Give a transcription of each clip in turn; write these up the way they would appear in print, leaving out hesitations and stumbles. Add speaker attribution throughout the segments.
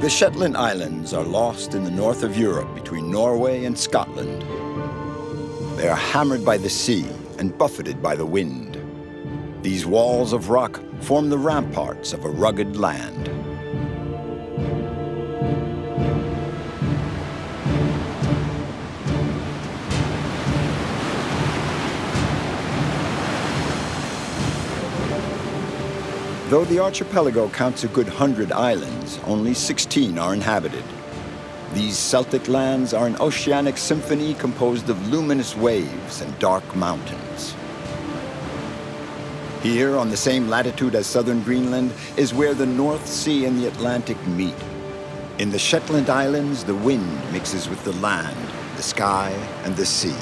Speaker 1: The Shetland Islands are lost in the north of Europe between Norway and Scotland. They are hammered by the sea and buffeted by the wind. These walls of rock form the ramparts of a rugged land. Though the archipelago counts a good 100 islands, only 16 are inhabited. These Celtic lands are an oceanic symphony composed of luminous waves and dark mountains. Here, on the same latitude as southern Greenland, is where the North Sea and the Atlantic meet. In the Shetland Islands, the wind mixes with the land, the sky, and the sea.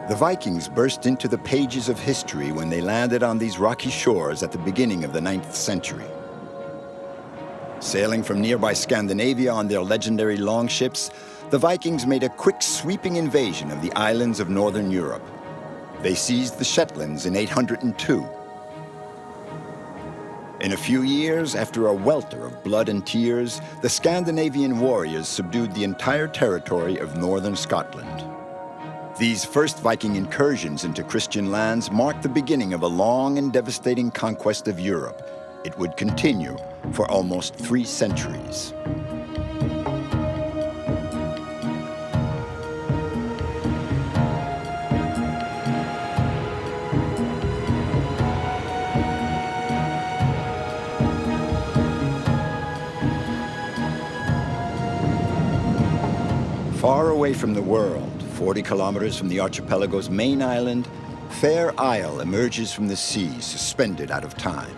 Speaker 1: The Vikings burst into the pages of history when they landed on these rocky shores at the beginning of the 9th century. Sailing from nearby Scandinavia on their legendary longships, the Vikings made a quick sweeping invasion of the islands of northern Europe. They seized the Shetlands in 802. In a few years, after a welter of blood and tears, the Scandinavian warriors subdued the entire territory of northern Scotland. These first Viking incursions into Christian lands marked the beginning of a long and devastating conquest of Europe. It would continue for almost 3 centuries. Far away from the world, 40 kilometers from the archipelago's main island, Fair Isle emerges from the sea, suspended out of time.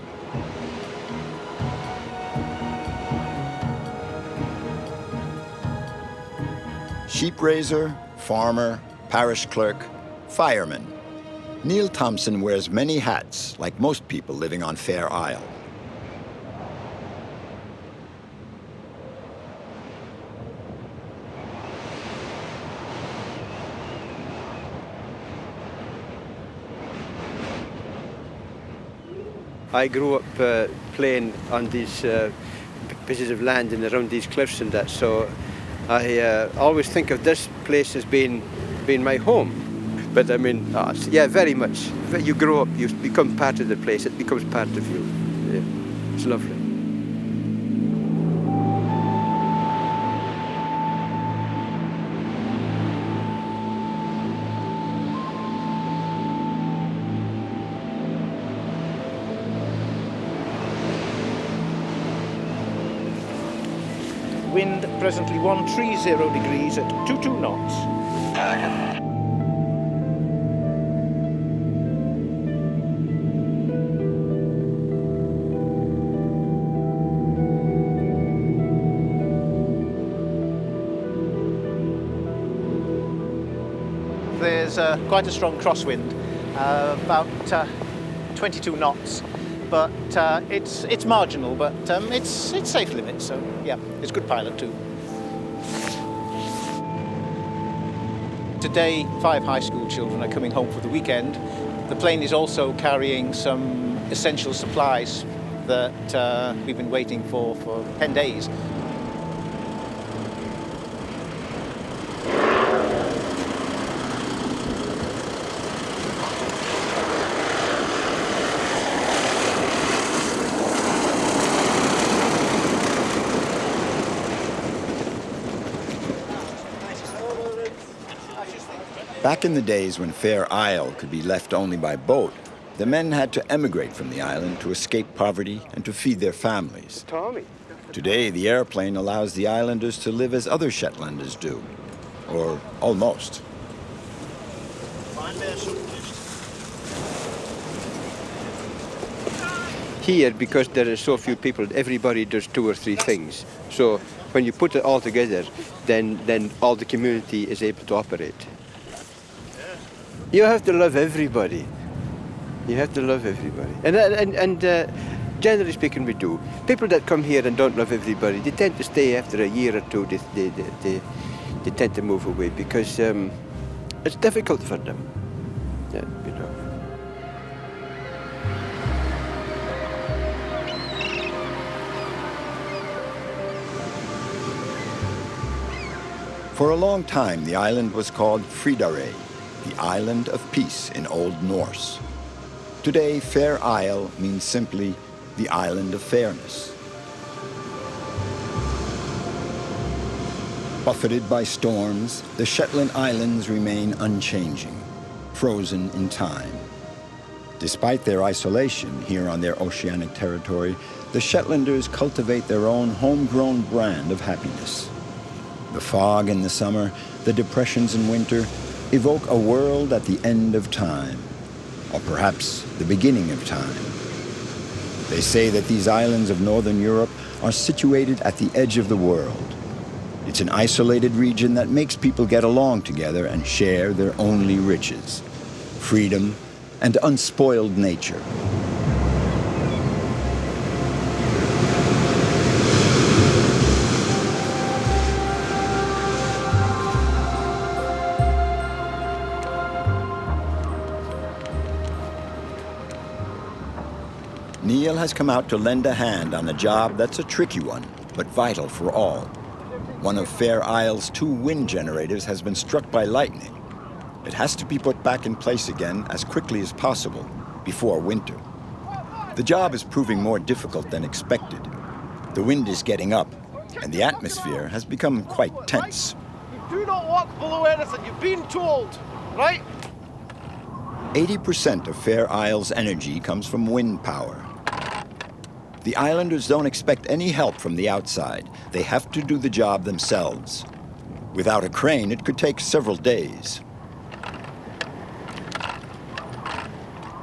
Speaker 1: Sheep raiser, farmer, parish clerk, fireman. Neil Thompson wears many hats, like most people living on Fair Isle.
Speaker 2: I grew up playing on these pieces of land and around these cliffs and that, so I always think of this place as being my home. But I mean, yeah, very much. You grow up, you become part of the place, it becomes part of you. Yeah, it's lovely.
Speaker 3: Wind presently 130 degrees at 22 knots. There's quite a strong crosswind, about 22 knots. But it's marginal, but it's safe limits, so yeah, it's good pilot too. Today, 5 high school children are coming home for the weekend. The plane is also carrying some essential supplies that we've been waiting for 10 days.
Speaker 1: Back in the days when Fair Isle could be left only by boat, the men had to emigrate from the island to escape poverty and to feed their families. Today, the airplane allows the islanders to live as other Shetlanders do, or almost.
Speaker 2: Here, because there are so few people, everybody does 2 or 3 things. So when you put it all together, then all the community is able to operate. You have to love everybody. You have to love everybody. And Generally speaking, we do. People that come here and don't love everybody, they tend to stay after a year or two. They tend to move away because it's difficult for them. Yeah, you know.
Speaker 1: For a long time, the island was called Fridare, the Island of Peace in Old Norse. Today, Fair Isle means simply the Island of Fairness. Buffeted by storms, the Shetland Islands remain unchanging, frozen in time. Despite their isolation here on their oceanic territory, the Shetlanders cultivate their own homegrown brand of happiness. The fog in the summer, the depressions in winter, evoke a world at the end of time, or perhaps the beginning of time. They say that these islands of northern Europe are situated at the edge of the world. It's an isolated region that makes people get along together and share their only riches, freedom and unspoiled nature. Neil has come out to lend a hand on a job that's a tricky one, but vital for all. One of Fair Isle's 2 wind generators has been struck by lightning. It has to be put back in place again as quickly as possible, before winter. The job is proving more difficult than expected. The wind is getting up, and the atmosphere has become quite tense.
Speaker 4: You do not walk below anything, you've been told, right?
Speaker 1: 80% of Fair Isle's energy comes from wind power. The islanders don't expect any help from the outside. They have to do the job themselves. Without a crane, it could take several days.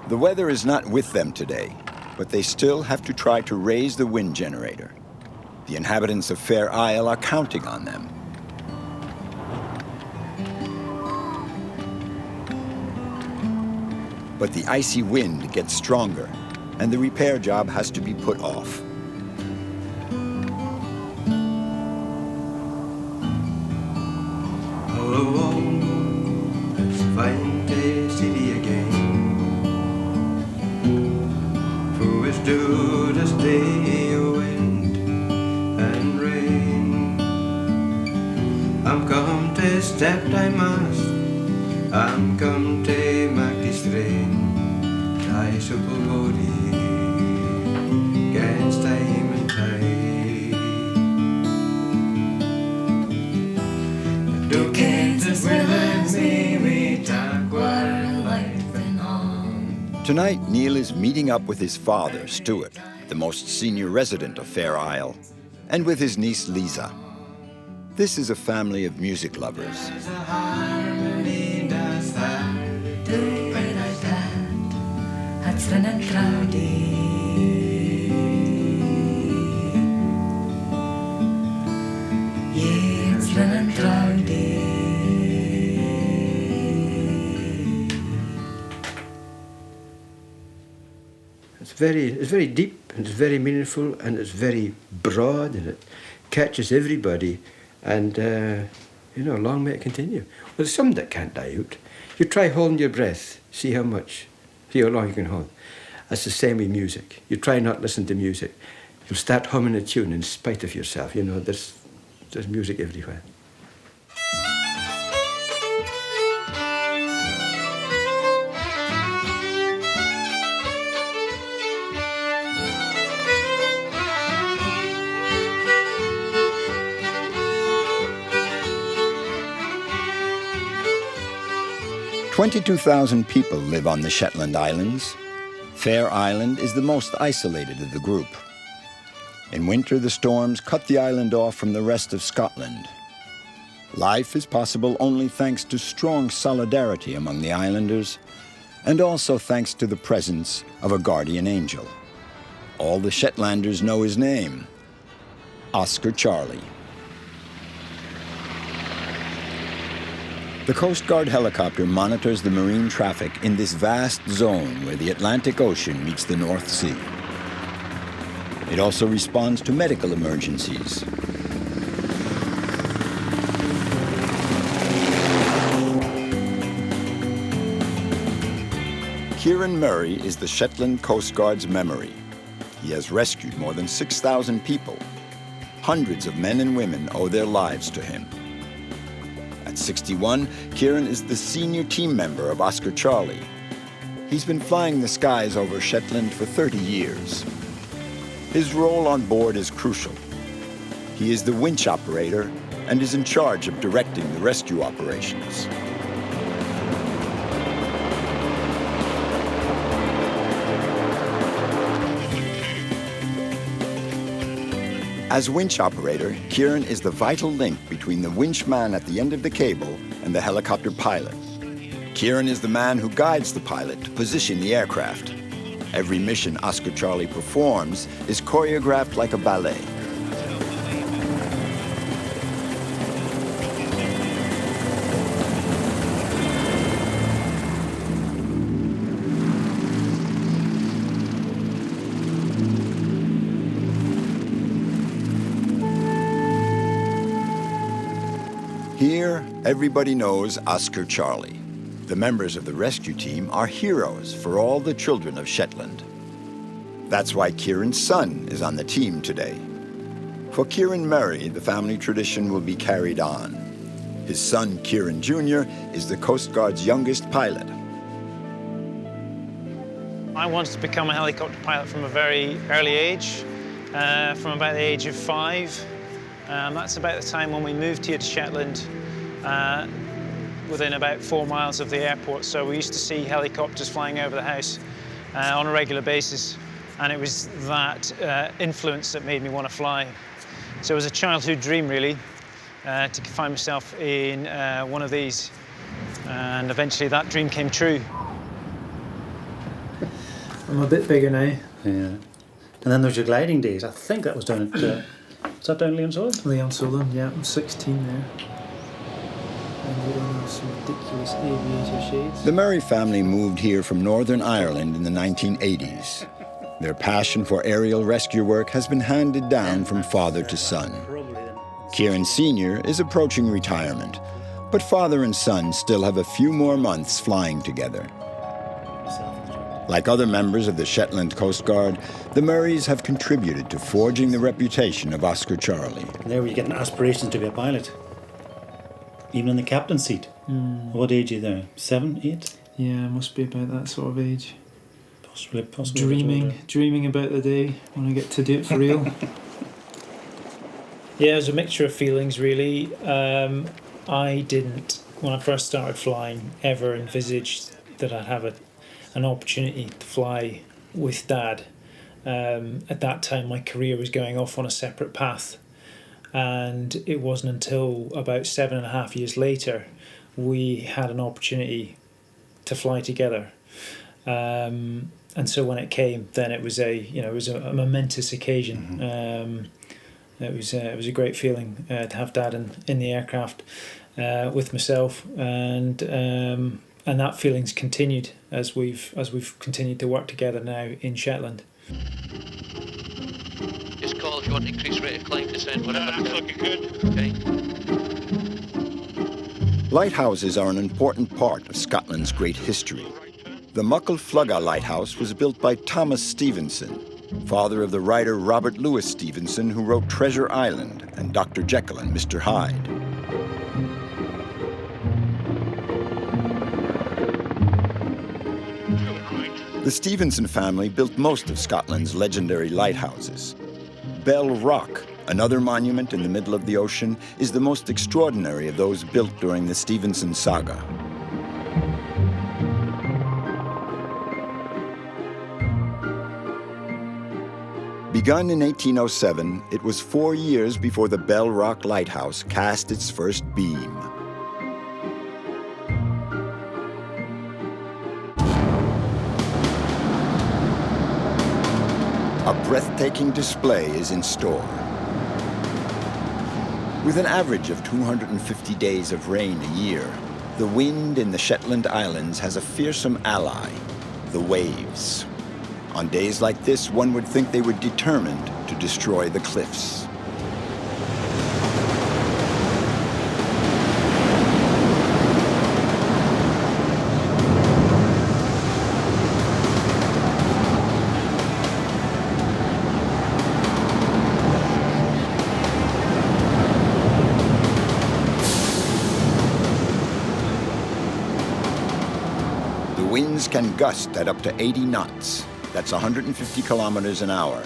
Speaker 1: The weather is not with them today, but they still have to try to raise the wind generator. The inhabitants of Fair Isle are counting on them. But the icy wind gets stronger, and the repair job has to be put off.
Speaker 5: All alone, it's fine day city again. For it's due to stay wind and rain. I'm come to step I must. I'm come to make this rain. I supple body against time and tide. The Kansas with me, we talk our life and on.
Speaker 1: Tonight, Neil is meeting up with his father, Stuart, the most senior resident of Fair Isle, and with his niece, Lisa. This is a family of music lovers.
Speaker 5: There's a harmony that's that,
Speaker 6: Do it like that. It's running cloudy. Yeah, it's running cloudy.
Speaker 2: It's very deep, and it's very meaningful, and it's very broad, and it catches everybody, and long may it continue. Well, there's some that can't die out. You try holding your breath, see how long you can hold. That's the same with music. You try not listen to music. You'll start humming a tune in spite of yourself. There's music everywhere.
Speaker 1: "22,000 people live on the Shetland Islands. Fair Island is the most isolated of the group. In winter, the storms cut the island off from the rest of Scotland. Life is possible only thanks to strong solidarity among the islanders, and also thanks to the presence of a guardian angel. All the Shetlanders know his name, Oscar Charlie. The Coast Guard helicopter monitors the marine traffic in this vast zone where the Atlantic Ocean meets the North Sea. It also responds to medical emergencies. Kieran Murray is the Shetland Coast Guard's memory. He has rescued more than 6,000 people. Hundreds of men and women owe their lives to him. At 61, Kieran is the senior team member of Oscar Charlie. He's been flying the skies over Shetland for 30 years. His role on board is crucial. He is the winch operator and is in charge of directing the rescue operations. As winch operator, Kieran is the vital link between the winchman at the end of the cable and the helicopter pilot. Kieran is the man who guides the pilot to position the aircraft. Every mission Oscar Charlie performs is choreographed like a ballet. Here, everybody knows Oscar Charlie. The members of the rescue team are heroes for all the children of Shetland. That's why Kieran's son is on the team today. For Kieran Murray, the family tradition will be carried on. His son, Kieran Jr., is the Coast Guard's youngest pilot.
Speaker 7: I wanted to become a helicopter pilot from a very early age, from about the age of 5. That's about the time when we moved here to Shetland, within about 4 miles of the airport. So we used to see helicopters flying over the house on a regular basis, and it was that influence that made me want to fly. So it was a childhood dream, really, to find myself in one of these, and eventually that dream came true.
Speaker 8: I'm a bit bigger now.
Speaker 9: Yeah. And then there's your gliding days. I think that was down at, is that down Lighthouses?
Speaker 8: Lighthouses, yeah, I'm 16 there. And we don't have some ridiculous aviator shades.
Speaker 1: The Murray family moved here from Northern Ireland in the 1980s. Their passion for aerial rescue work has been handed down from father to son. Kieran Sr. is approaching retirement, but father and son still have a few more months flying together. Like other members of the Shetland Coast Guard, the Murrays have contributed to forging the reputation of Oscar Charlie.
Speaker 9: There were you getting aspirations to be a pilot, even in the captain's seat. What age are you there? 7, 8?
Speaker 8: Yeah, must be about that sort of age.
Speaker 9: Possibly.
Speaker 8: Dreaming about the day when I get to do it for real.
Speaker 7: Yeah, it was a mixture of feelings, really. I didn't, when I first started flying, ever envisage that I'd have an opportunity to fly with Dad. At that time, my career was going off on a separate path, and it wasn't until about 7.5 years later we had an opportunity to fly together. And so when it came, then it was a momentous occasion. It was a great feeling to have Dad in the aircraft with myself, and that feeling's continued as we've continued to work together now in Shetland.
Speaker 10: Just call if you want increased rate of climb, descent, whatever. That's looking good. Okay.
Speaker 1: Lighthouses are an important part of Scotland's great history. The Muckle Flugga Lighthouse was built by Thomas Stevenson, father of the writer Robert Louis Stevenson, who wrote Treasure Island and Dr. Jekyll and Mr. Hyde. The Stevenson family built most of Scotland's legendary lighthouses. Bell Rock, another monument in the middle of the ocean, is the most extraordinary of those built during the Stevenson saga. Begun in 1807, it was 4 years before the Bell Rock Lighthouse cast its first beam. A breathtaking display is in store. With an average of 250 days of rain a year, the wind in the Shetland Islands has a fearsome ally, the waves. On days like this, one would think they were determined to destroy the cliffs. The winds can gust at up to 80 knots. That's 150 kilometers an hour.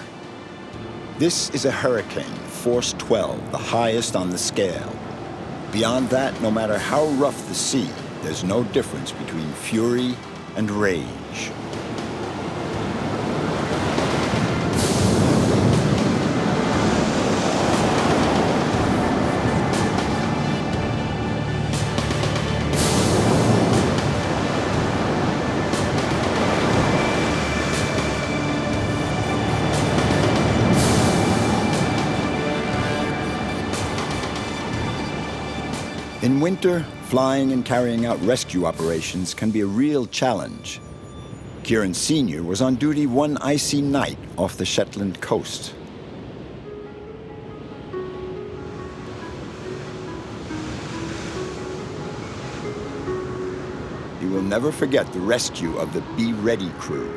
Speaker 1: This is a hurricane, force 12, the highest on the scale. Beyond that, no matter how rough the sea, there's no difference between fury and rage. In winter, flying and carrying out rescue operations can be a real challenge. Kieran Sr. was on duty one icy night off the Shetland coast. He will never forget the rescue of the Be Ready crew.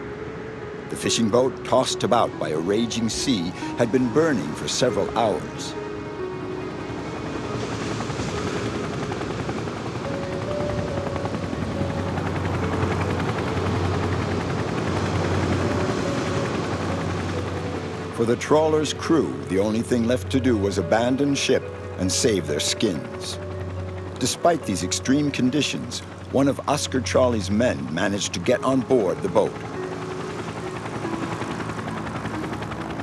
Speaker 1: The fishing boat, tossed about by a raging sea, had been burning for several hours. For the trawler's crew, the only thing left to do was abandon ship and save their skins. Despite these extreme conditions, one of Oscar Charlie's men managed to get on board the boat.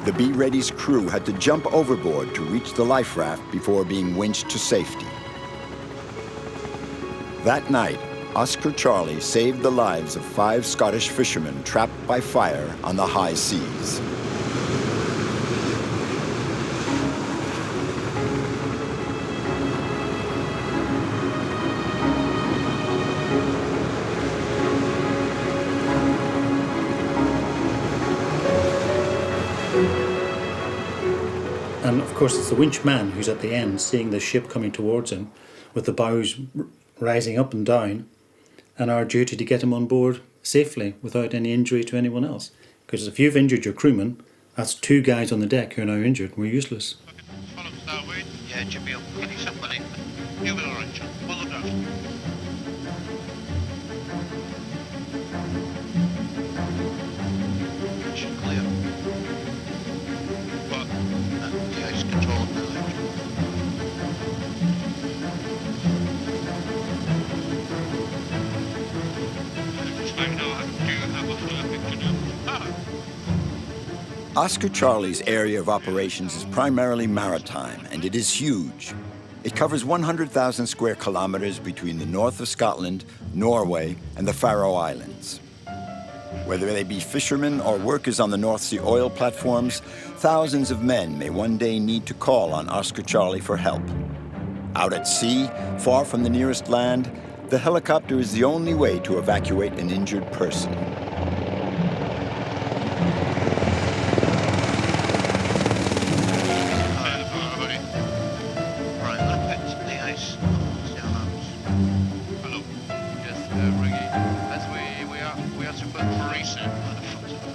Speaker 1: The Be Ready's crew had to jump overboard to reach the life raft before being winched to safety. That night, Oscar Charlie saved the lives of 5 Scottish fishermen trapped by fire on the high seas.
Speaker 9: And of course it's the winch man who's at the end seeing the ship coming towards him with the bows rising up and down, and our duty to get him on board safely without any injury to anyone else. Because if you've injured your crewman, that's 2 guys on the deck who are now injured. We're useless.
Speaker 10: Follow starboard. Yeah, Jimmy, can you somebody? You will orange. Pull them down. Mission clear. What? The ice control village. I know I do have a flipping to do.
Speaker 1: Oscar Charlie's area of operations is primarily maritime, and it is huge. It covers 100,000 square kilometers between the north of Scotland, Norway, and the Faroe Islands. Whether they be fishermen or workers on the North Sea oil platforms, thousands of men may one day need to call on Oscar Charlie for help. Out at sea, far from the nearest land, the helicopter is the only way to evacuate an injured person.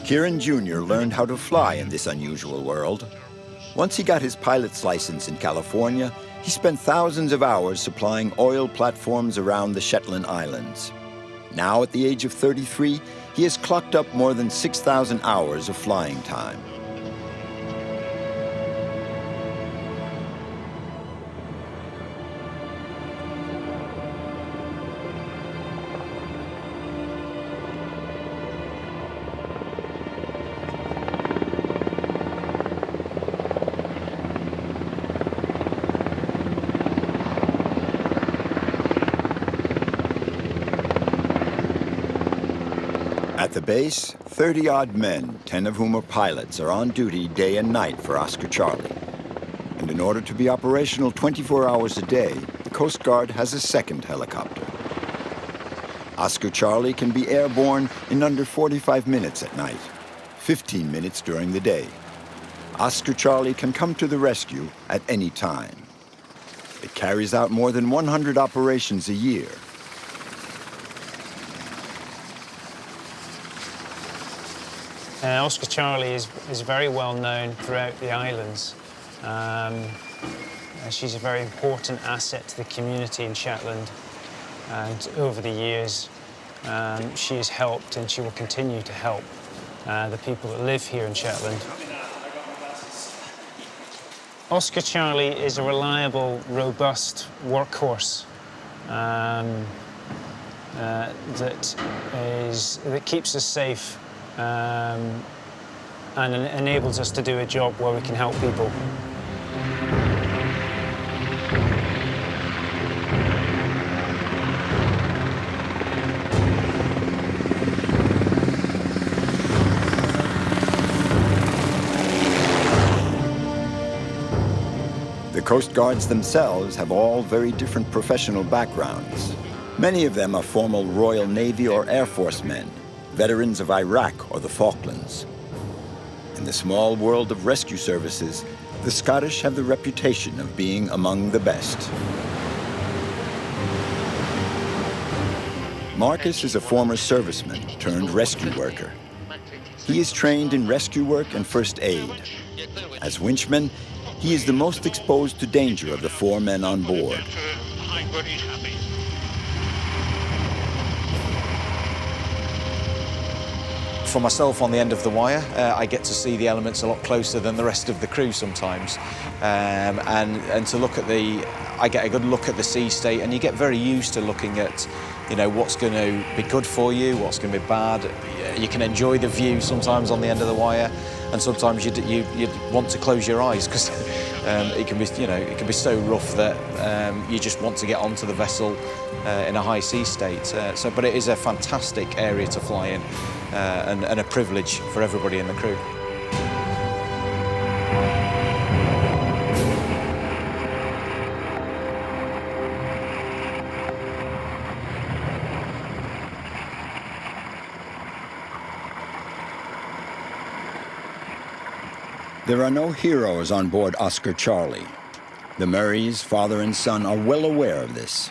Speaker 1: Kieran Jr. learned how to fly in this unusual world. Once he got his pilot's license in California, he spent thousands of hours supplying oil platforms around the Shetland Islands. Now, at the age of 33, he has clocked up more than 6,000 hours of flying time. At the base, 30-odd men, 10 of whom are pilots, are on duty day and night for Oscar Charlie. And in order to be operational 24 hours a day, the Coast Guard has a second helicopter. Oscar Charlie can be airborne in under 45 minutes at night. 15 minutes during the day. Oscar Charlie can come to the rescue at any time. It carries out more than 100 operations a year.
Speaker 7: Oscar Charlie is very well known throughout the islands. She's a very important asset to the community in Shetland, and over the years she has helped and she will continue to help the people that live here in Shetland. Oscar Charlie is a reliable, robust workhorse that keeps us safe and enables us to do a job where we can help people.
Speaker 1: The Coast Guards themselves have all very different professional backgrounds. Many of them are former Royal Navy or Air Force men, veterans of Iraq or the Falklands. In the small world of rescue services, the Scottish have the reputation of being among the best. Marcus is a former serviceman turned rescue worker. He is trained in rescue work and first aid. As winchman, he is the most exposed to danger of the 4 men on board.
Speaker 11: For myself on the end of the wire, I get to see the elements a lot closer than the rest of the crew sometimes. And to look at I get a good look at the sea state, and you get very used to looking at, you know, what's going to be good for you, what's going to be bad. You can enjoy the view sometimes on the end of the wire, and sometimes you want to close your eyes because it can be, you know, it can be so rough that you just want to get onto the vessel in a high sea state. But it is a fantastic area to fly in, and a privilege for everybody in the crew.
Speaker 1: There are no heroes on board Oscar Charlie. The Murrays, father and son, are well aware of this.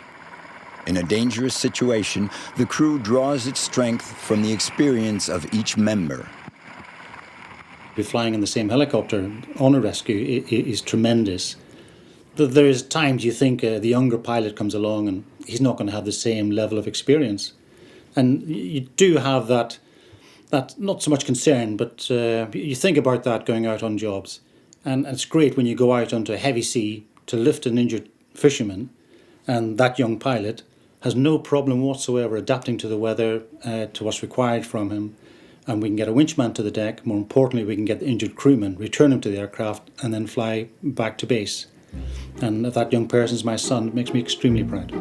Speaker 1: In a dangerous situation, the crew draws its strength from the experience of each member.
Speaker 9: Be flying in the same helicopter on a rescue is tremendous. There is times you think the younger pilot comes along and he's not going to have the same level of experience. And you do have that not so much concern, but you think about that going out on jobs. And it's great when you go out onto a heavy sea to lift an injured fisherman, and that young pilot has no problem whatsoever adapting to the weather, to what's required from him, and we can get a winchman to the deck. More importantly, we can get the injured crewman, return him to the aircraft, and then fly back to base. And if that young person's my son, it makes me extremely proud.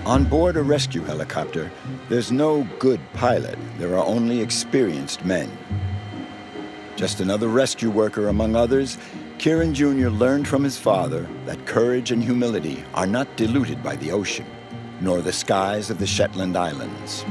Speaker 1: On board a rescue helicopter, there's no good pilot. There are only experienced men. Just another rescue worker among others, Kieran Jr. learned from his father that courage and humility are not diluted by the ocean, nor the skies of the Shetland Islands.